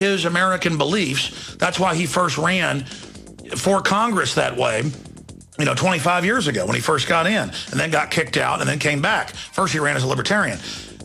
his American beliefs. That's why he first ran for Congress that way, 25 years ago when he first got in, and then got kicked out and then came back. First, he ran as a libertarian.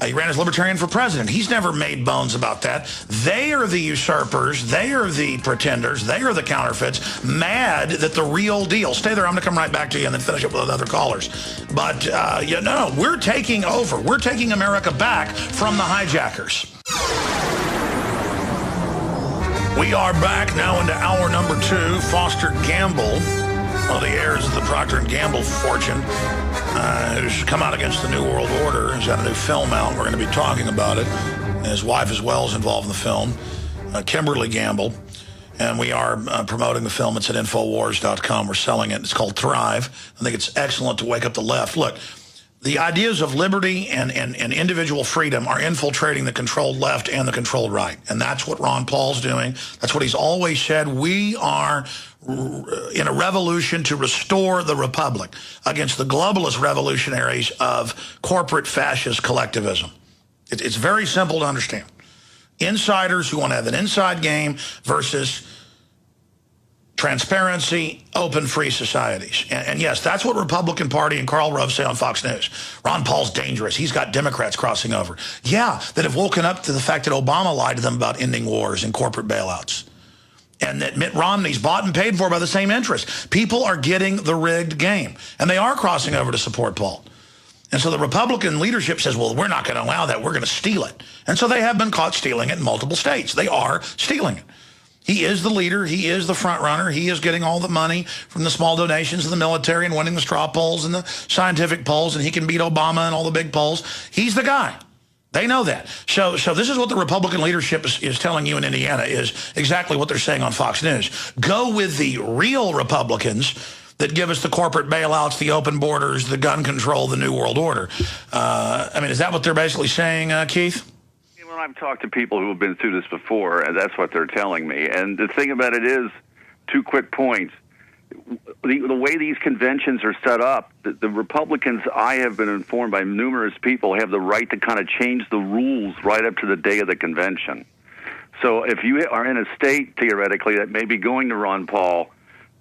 He ran as libertarian for president. He's never made bones about that. They are the usurpers. They are the pretenders. They are the counterfeits, mad that the real deal. Stay there. I'm going to come right back to you and then finish up with other callers. But, no, we're taking over. We're taking America back from the hijackers. We are back now into hour number 2. Foster Gamble, one of the heirs of the Procter & Gamble fortune, who's come out against the New World Order. He's got a new film out. We're going to be talking about it. And his wife as well is involved in the film, Kimberly Gamble. And we are promoting the film. It's at Infowars.com. We're selling it. It's called Thrive. I think it's excellent to wake up the left. Look, the ideas of liberty and individual freedom are infiltrating the controlled left and the controlled right. And that's what Ron Paul's doing. That's what he's always said. We are in a revolution to restore the republic against the globalist revolutionaries of corporate fascist collectivism. It's very simple to understand. Insiders who want to have an inside game versus transparency, open, free societies. And yes, that's what Republican Party and Karl Rove say on Fox News. Ron Paul's dangerous. He's got Democrats crossing over. Yeah, that have woken up to the fact that Obama lied to them about ending wars and corporate bailouts. And that Mitt Romney's bought and paid for by the same interests. People are getting the rigged game. And they are crossing over to support Paul. And so the Republican leadership says, well, we're not going to allow that. We're going to steal it. And so they have been caught stealing it in multiple states. They are stealing it. He is the leader. He is the front runner. He is getting all the money from the small donations of the military and winning the straw polls and the scientific polls, and he can beat Obama and all the big polls. He's the guy. They know that. So this is what the Republican leadership is telling you in Indiana, is exactly what they're saying on Fox News. Go with the real Republicans that give us the corporate bailouts, the open borders, the gun control, the New World Order. Is that what they're basically saying, Keith? When I've talked to people who have been through this before, and that's what they're telling me. And the thing about it is, 2 quick points. The way these conventions are set up, the Republicans, I have been informed by numerous people, have the right to kind of change the rules right up to the day of the convention. So if you are in a state, theoretically, that may be going to Ron Paul,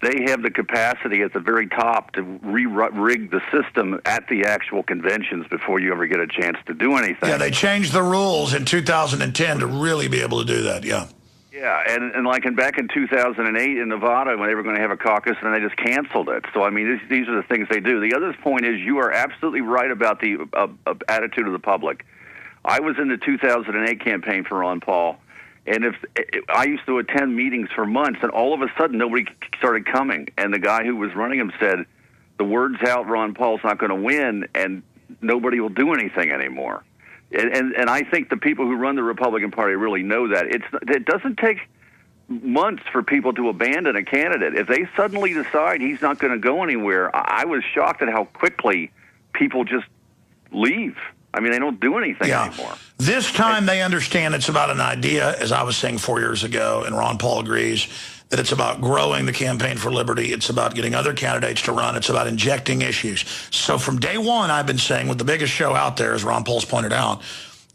they have the capacity at the very top to rig the system at the actual conventions before you ever get a chance to do anything. Yeah, they changed the rules in 2010 to really be able to do that, yeah. Yeah, and like back in 2008 in Nevada when they were going to have a caucus, and they just canceled it. So, I mean, these are the things they do. The other point is you are absolutely right about the attitude of the public. I was in the 2008 campaign for Ron Paul, and I used to attend meetings for months, and all of a sudden nobody started coming. And the guy who was running them said, the word's out, Ron Paul's not going to win, and nobody will do anything anymore. And I think the people who run the Republican Party really know that. It doesn't take months for people to abandon a candidate. If they suddenly decide he's not going to go anywhere, I was shocked at how quickly people just leave. I mean, they don't do anything anymore. This time they understand it's about an idea, as I was saying 4 years ago, and Ron Paul agrees, that it's about growing the campaign for liberty. It's about getting other candidates to run. It's about injecting issues. So from day one, I've been saying, with the biggest show out there, as Ron Paul's pointed out,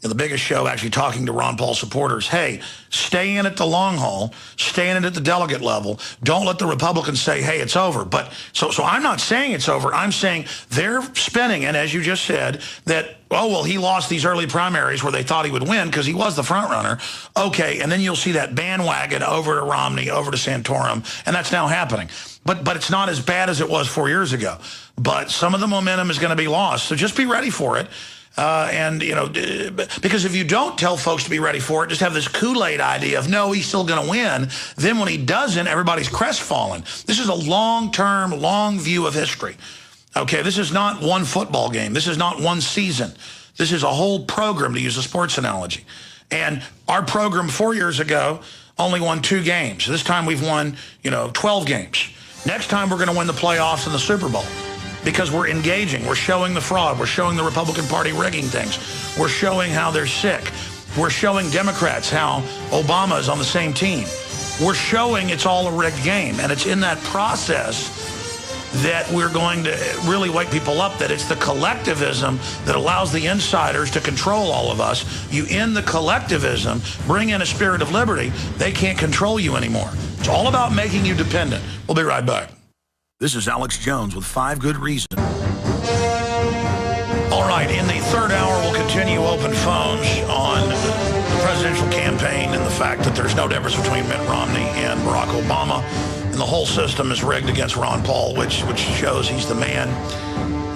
the biggest show actually talking to Ron Paul supporters, hey, stay in at the long haul, stay in it at the delegate level. Don't let the Republicans say, hey, it's over. But so I'm not saying it's over. I'm saying they're spinning it, as you just said, that, oh, well, he lost these early primaries where they thought he would win because he was the front runner. Okay, and then you'll see that bandwagon over to Romney, over to Santorum, and that's now happening. But it's not as bad as it was 4 years ago. But some of the momentum is going to be lost, so just be ready for it. Because if you don't tell folks to be ready for it, just have this Kool-Aid idea of, no, he's still going to win, then when he doesn't, everybody's crestfallen. This is a long-term, long view of history. Okay, this is not one football game. This is not one season. This is a whole program, to use a sports analogy. And our program 4 years ago only won 2 games. This time we've won, 12 games. Next time we're going to win the playoffs and the Super Bowl. Because we're engaging, we're showing the fraud, we're showing the Republican Party rigging things, we're showing how they're sick, we're showing Democrats how Obama is on the same team. We're showing it's all a rigged game, and it's in that process that we're going to really wake people up that it's the collectivism that allows the insiders to control all of us. You end the collectivism, bring in a spirit of liberty, they can't control you anymore. It's all about making you dependent. We'll be right back. This is Alex Jones with 5 Good Reasons. All right, in the third hour, we'll continue open phones on the presidential campaign and the fact that there's no difference between Mitt Romney and Barack Obama. And the whole system is rigged against Ron Paul, which shows he's the man.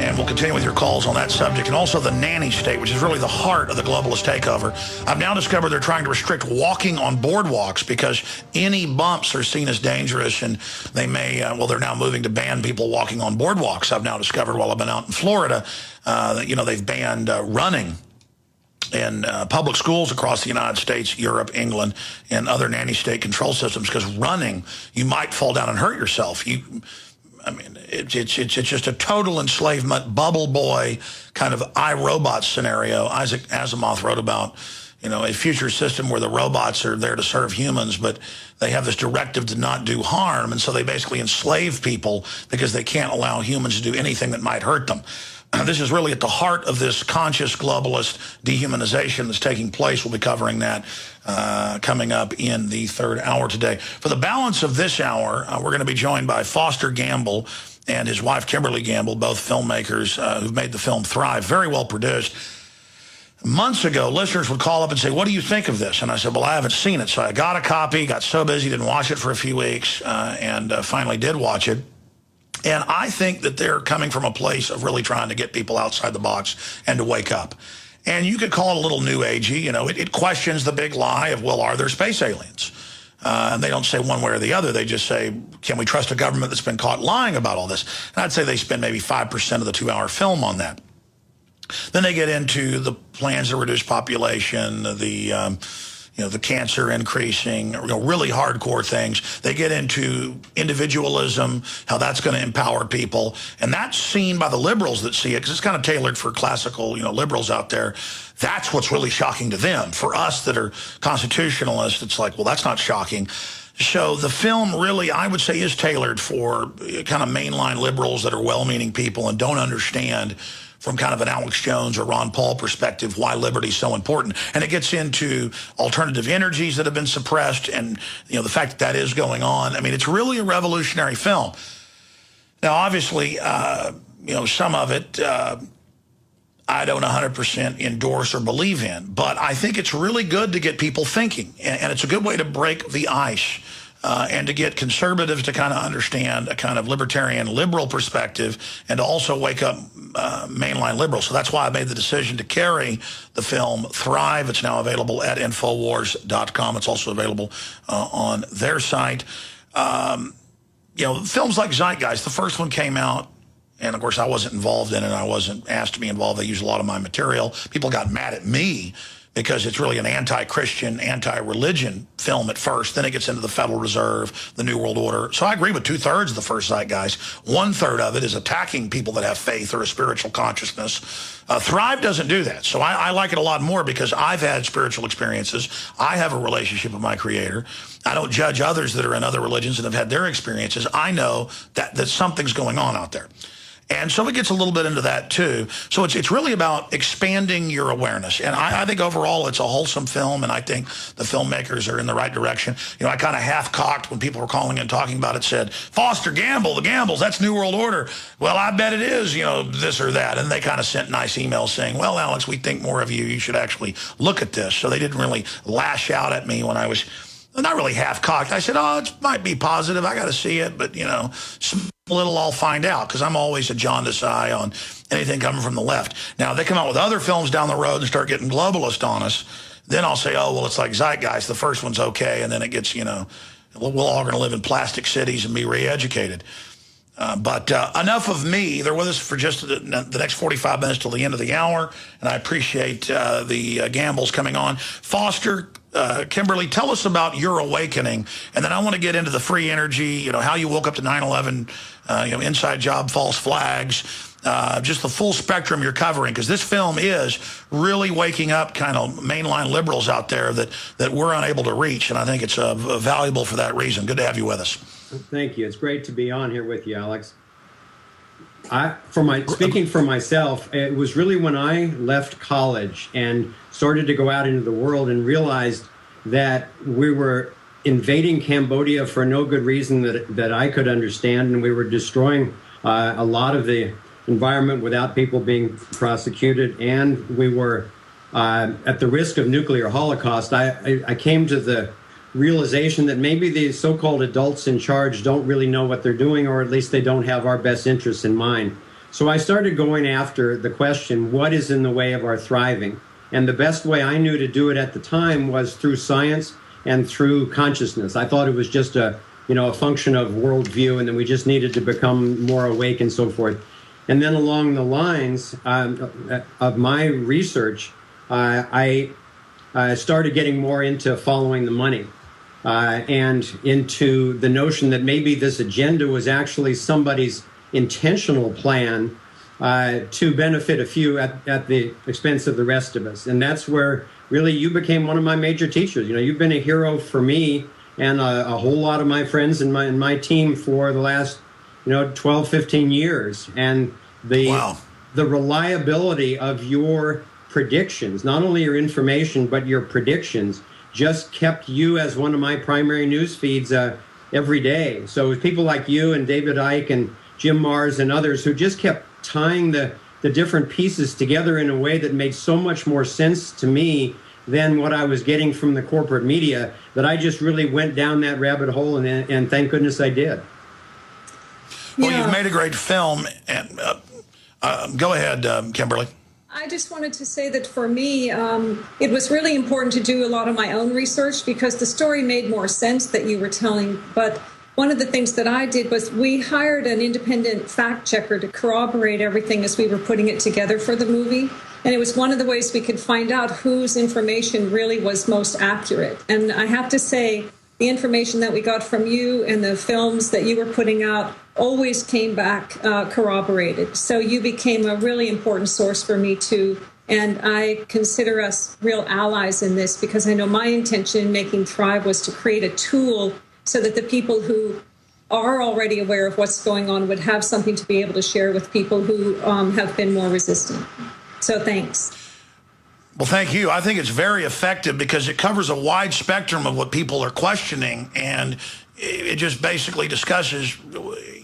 And we'll continue with your calls on that subject. And also the nanny state, which is really the heart of the globalist takeover. I've now discovered they're trying to restrict walking on boardwalks because any bumps are seen as dangerous. And they may, they're now moving to ban people walking on boardwalks. I've now discovered while I've been out in Florida, they've banned running in public schools across the United States, Europe, England, and other nanny state control systems, because running, you might fall down and hurt yourself. It's just a total enslavement, bubble boy kind of iRobot scenario. Isaac Asimov wrote about, a future system where the robots are there to serve humans, but they have this directive to not do harm, and so they basically enslave people because they can't allow humans to do anything that might hurt them. This is really at the heart of this conscious globalist dehumanization that's taking place. We'll be covering that coming up in the third hour today. For the balance of this hour, we're going to be joined by Foster Gamble and his wife, Kimberly Gamble, both filmmakers who've made the film Thrive, very well produced. Months ago, listeners would call up and say, what do you think of this? And I said, well, I haven't seen it. So I got a copy, got so busy, didn't watch it for a few weeks, and finally did watch it. And I think that they're coming from a place of really trying to get people outside the box and to wake up. And you could call it a little new agey. It questions the big lie of, well, are there space aliens? And they don't say one way or the other. They just say, can we trust a government that's been caught lying about all this? And I'd say they spend maybe 5% of the 2-hour film on that. Then they get into the plans to reduce population, the cancer increasing, really hardcore things. They get into individualism, how that's going to empower people. And that's seen by the liberals that see it, because it's kind of tailored for classical, liberals out there. That's what's really shocking to them. For us that are constitutionalists, it's like, well, that's not shocking. So the film really, I would say, is tailored for kind of mainline liberals that are well-meaning people and don't understand from kind of an Alex Jones or Ron Paul perspective why liberty is so important. And it gets into alternative energies that have been suppressed and, the fact that is going on. It's really a revolutionary film. Now, obviously, some of it I don't 100% endorse or believe in, but I think it's really good to get people thinking. And it's a good way to break the ice. And to get conservatives to kind of understand a kind of libertarian liberal perspective and to also wake up mainline liberals. So that's why I made the decision to carry the film Thrive. It's now available at Infowars.com. It's also available on their site. Films like Zeitgeist, the first one came out, and of course I wasn't involved in it. I wasn't asked to be involved. They used a lot of my material. People got mad at me because it's really an anti-Christian, anti-religion film at first. Then it gets into the Federal Reserve, the New World Order. So I agree with 2/3 of the first Zeitgeist. 1/3 of it is attacking people that have faith or a spiritual consciousness. Thrive doesn't do that. So I like it a lot more because I've had spiritual experiences. I have a relationship with my Creator. I don't judge others that are in other religions and have had their experiences. I know that something's going on out there. And so it gets a little bit into that, too. So it's really about expanding your awareness. And I think overall it's a wholesome film, and I think the filmmakers are in the right direction. I kind of half-cocked when people were calling and talking about it, said, Foster Gamble, the Gambles, that's New World Order. Well, I bet it is, this or that. And they kind of sent nice emails saying, well, Alex, we think more of you. You should actually look at this. So they didn't really lash out at me when I was not really half-cocked. I said, it might be positive. I got to see it, but, little I'll find out, because I'm always a jaundiced eye on anything coming from the left. Now, they come out with other films down the road and start getting globalist on us, then I'll say, it's like Zeitgeist. The first one's okay, and then it gets, we're all going to live in plastic cities and be re-educated. But enough of me. They're with us for just the next 45 minutes till the end of the hour, and I appreciate the Gambles coming on. Foster, Kimberly, tell us about your awakening, and then I want to get into the free energy, how you woke up to 9/11, inside job, false flags, just the full spectrum you're covering, because this film is really waking up kind of mainline liberals out there that we're unable to reach, and I think it's valuable for that reason. Good to have you with us. Thank you. It's great to be on here with you, Alex. Speaking for myself, it was really when I left college and started to go out into the world and realized that we were invading Cambodia for no good reason that I could understand, and we were destroying a lot of the environment without people being prosecuted, and we were at the risk of nuclear holocaust. I came to the realization that maybe the so-called adults in charge don't really know what they're doing, or at least they don't have our best interests in mind. So I started going after the question, what is in the way of our thriving? And the best way I knew to do it at the time was through science and through consciousness. I thought it was just a function of worldview, and then we just needed to become more awake and so forth. And then along the lines of my research, I started getting more into following the money. And into the notion that maybe this agenda was actually somebody's intentional plan to benefit a few at the expense of the rest of us. And that's where really you became one of my major teachers. You've been a hero for me and a whole lot of my friends and my team for the last 12, 15 years. And the reliability of your predictions, not only your information, but your predictions, just kept you as one of my primary news feeds every day. So it was people like you and David Icke and Jim Marrs and others who just kept tying the different pieces together in a way that made so much more sense to me than what I was getting from the corporate media, that I just really went down that rabbit hole, and thank goodness I did. Well, you've made a great film. And go ahead, Kimberly. I just wanted to say that for me, it was really important to do a lot of my own research because the story made more sense that you were telling. But one of the things that I did was we hired an independent fact checker to corroborate everything as we were putting it together for the movie. And it was one of the ways we could find out whose information really was most accurate. And I have to say, the information that we got from you and the films that you were putting out always came back corroborated. So you became a really important source for me too. And I consider us real allies in this because I know my intention in making Thrive was to create a tool so that the people who are already aware of what's going on would have something to be able to share with people who have been more resistant. So thanks. Well, thank you. I think it's very effective because it covers a wide spectrum of what people are questioning, and it just basically discusses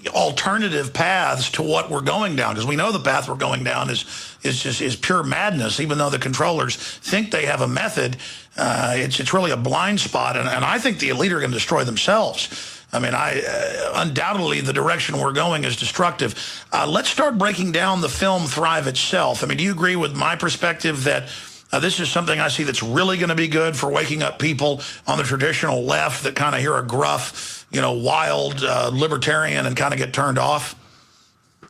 alternative paths to what we're going down, because we know the path we're going down is pure madness. Even though the controllers think they have a method, it's really a blind spot, and I think the elite are going to destroy themselves. I mean, undoubtedly the direction we're going is destructive. Let's start breaking down the film Thrive itself. I mean, do you agree with my perspective that this is something I see that's really going to be good for waking up people on the traditional left that kind of hear a gruff, wild libertarian and kind of get turned off?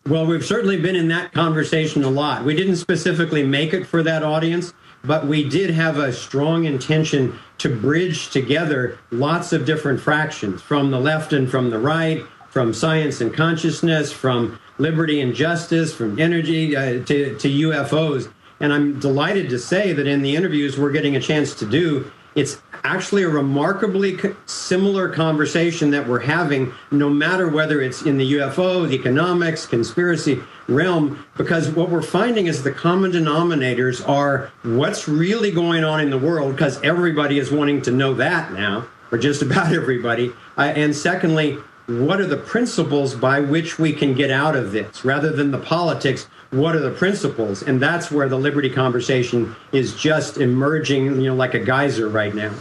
Well, we've certainly been in that conversation a lot. We didn't specifically make it for that audience, but we did have a strong intention to bridge together lots of different fractions from the left and from the right, from science and consciousness, from liberty and justice, from energy to UFOs. And I'm delighted to say that in the interviews we're getting a chance to do, it's actually a remarkably similar conversation that we're having, no matter whether it's in the UFO, the economics, conspiracy realm, because what we're finding is the common denominators are what's really going on in the world, because everybody is wanting to know that now, or just about everybody. And secondly, what are the principles by which we can get out of this? Rather than the politics, what are the principles? And that's where the liberty conversation is just emerging, like a geyser right now.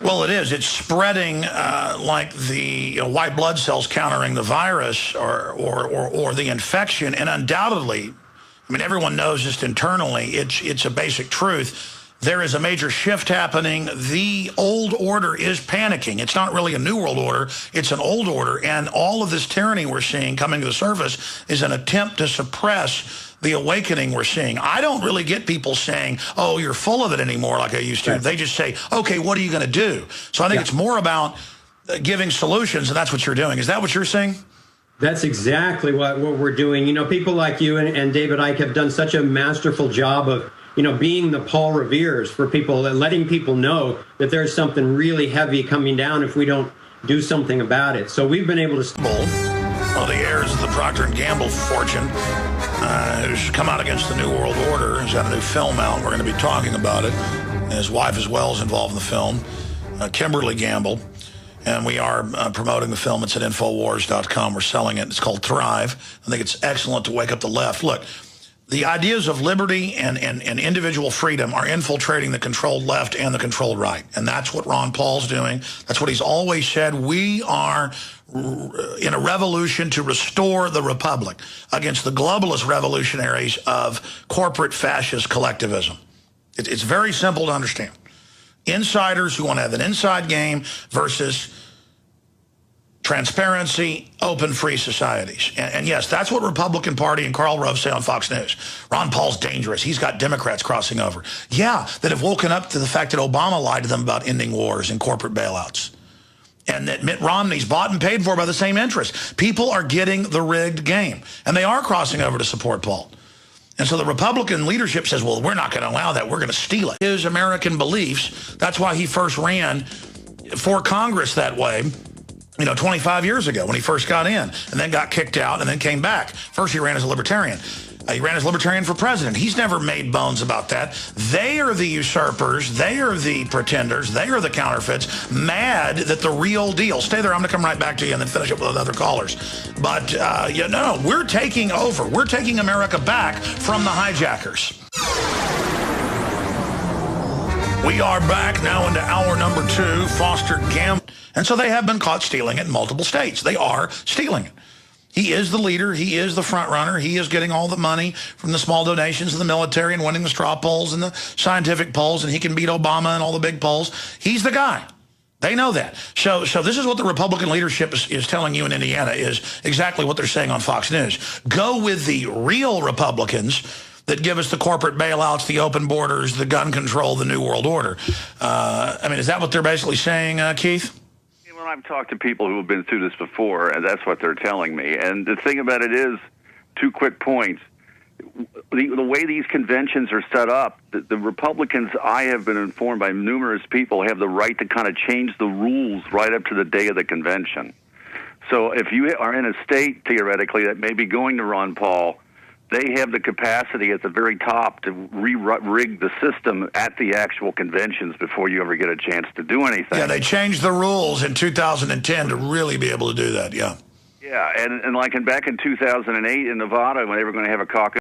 Well, it is. It's spreading like the white blood cells countering the virus or the infection. And undoubtedly, I mean, everyone knows just internally, it's a basic truth. There is a major shift happening. The old order is panicking. It's not really a new world order. It's an old order. And all of this tyranny we're seeing coming to the surface is an attempt to suppress the awakening we're seeing. I don't really get people saying, oh, you're full of it anymore like I used to. Right. They just say, okay, what are you going to do? So I think it's more about giving solutions, and that's what you're doing. Is that what you're saying? That's exactly what we're doing. People like you and David Icke have done such a masterful job of being the Paul Reveres for people, letting people know that there's something really heavy coming down if we don't do something about it. So we've been able to... Well, the heirs of the Procter & Gamble fortune, who's come out against the New World Order, has got a new film out. We're going to be talking about it. And his wife as well is involved in the film, Kimberly Gamble. And we are promoting the film. It's at Infowars.com. We're selling it. It's called Thrive. I think it's excellent to wake up the left. Look, the ideas of liberty and individual freedom are infiltrating the controlled left and the controlled right. And that's what Ron Paul's doing. That's what he's always said. We are in a revolution to restore the republic against the globalist revolutionaries of corporate fascist collectivism. It's very simple to understand. Insiders who want to have an inside game versus transparency, open, free societies. And yes, that's what Republican Party and Karl Rove say on Fox News. Ron Paul's dangerous. He's got Democrats crossing over. Yeah, that have woken up to the fact that Obama lied to them about ending wars and corporate bailouts. And that Mitt Romney's bought and paid for by the same interest. People are getting the rigged game. And they are crossing over to support Paul. And so the Republican leadership says, well, we're not going to allow that. We're going to steal it. His American beliefs, that's why he first ran for Congress that way, 25 years ago when he first got in, and then got kicked out and then came back. First, he ran as a libertarian. He ran as libertarian for president. He's never made bones about that. They are the usurpers. They are the pretenders. They are the counterfeits, mad that the real deal. Stay there. I'm going to come right back to you and then finish up with other callers. But, no, we're taking over. We're taking America back from the hijackers. We are back now into hour number 2, Foster Gamble. And so they have been caught stealing it in multiple states. They are stealing it. He is the leader. He is the front runner. He is getting all the money from the small donations of the military and winning the straw polls and the scientific polls, and he can beat Obama and all the big polls. He's the guy. They know that. So this is what the Republican leadership is telling you in Indiana is exactly what they're saying on Fox News. Go with the real Republicans that give us the corporate bailouts, the open borders, the gun control, the New World Order. Is that what they're basically saying, Keith? Well, I've talked to people who have been through this before, and that's what they're telling me. And the thing about it is, 2 quick points. The way these conventions are set up, the Republicans, I have been informed by numerous people, have the right to kind of change the rules right up to the day of the convention. So if you are in a state, theoretically, that may be going to Ron Paul, they have the capacity at the very top to rig the system at the actual conventions before you ever get a chance to do anything. Yeah, they changed the rules in 2010 to really be able to do that, yeah. Yeah, and back in 2008 in Nevada, when they were going to have a caucus,